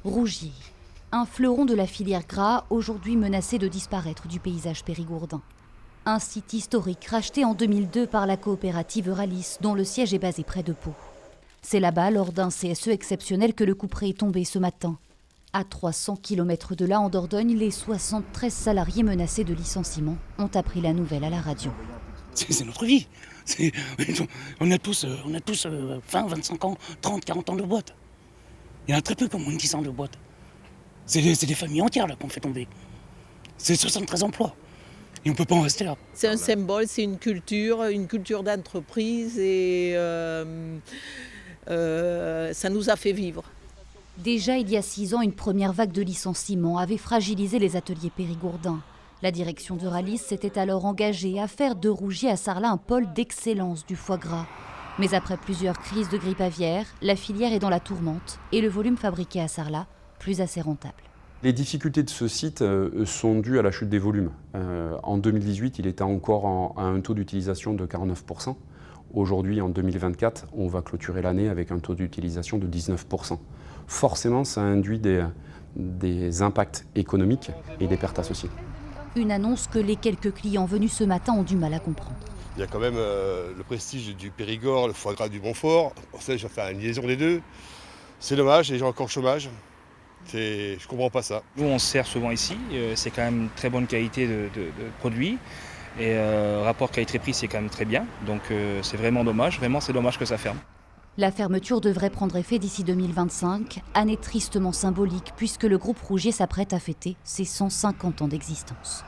Rougier, un fleuron de la filière gras, aujourd'hui menacé de disparaître du paysage périgourdin. Un site historique racheté en 2002 par la coopérative Euralis, dont le siège est basé près de Pau. C'est là-bas, lors d'un CSE exceptionnel, que le couperet est tombé ce matin. À 300 km de là, en Dordogne, les 73 salariés menacés de licenciement ont appris la nouvelle à la radio. C'est notre vie. On a tous 20, 25 ans, 30, 40 ans de boîte. Il y en a très peu qui ont moins de 10 ans de boîte. C'est des familles entières là qu'on fait tomber. C'est 73 emplois. Et on ne peut pas en rester là. C'est un symbole, c'est une culture d'entreprise et ça nous a fait vivre. Déjà il y a 6 ans, une première vague de licenciements avait fragilisé les ateliers périgourdins. La direction d'Euralis s'était alors engagée à faire de Rougier à Sarlat un pôle d'excellence du foie gras. Mais après plusieurs crises de grippe aviaire, la filière est dans la tourmente et le volume fabriqué à Sarlat plus assez rentable. Les difficultés de ce site sont dues à la chute des volumes. En 2018, il était encore à un taux d'utilisation de 49%. Aujourd'hui, en 2024, on va clôturer l'année avec un taux d'utilisation de 19%. Forcément, ça induit des impacts économiques et des pertes associées. Une annonce que les quelques clients venus ce matin ont du mal à comprendre. Il y a quand même le prestige du Périgord, le foie gras du Montfort. Pour ça, je vais faire une liaison des deux. C'est dommage, les gens encore au chômage. Je comprends pas ça. Nous, on se sert souvent ici. C'est quand même une très bonne qualité de produit. Et rapport qualité-prix, c'est quand même très bien. Donc c'est vraiment dommage. Vraiment, c'est dommage que ça ferme. La fermeture devrait prendre effet d'ici 2025, année tristement symbolique puisque le groupe Rougier s'apprête à fêter ses 150 ans d'existence.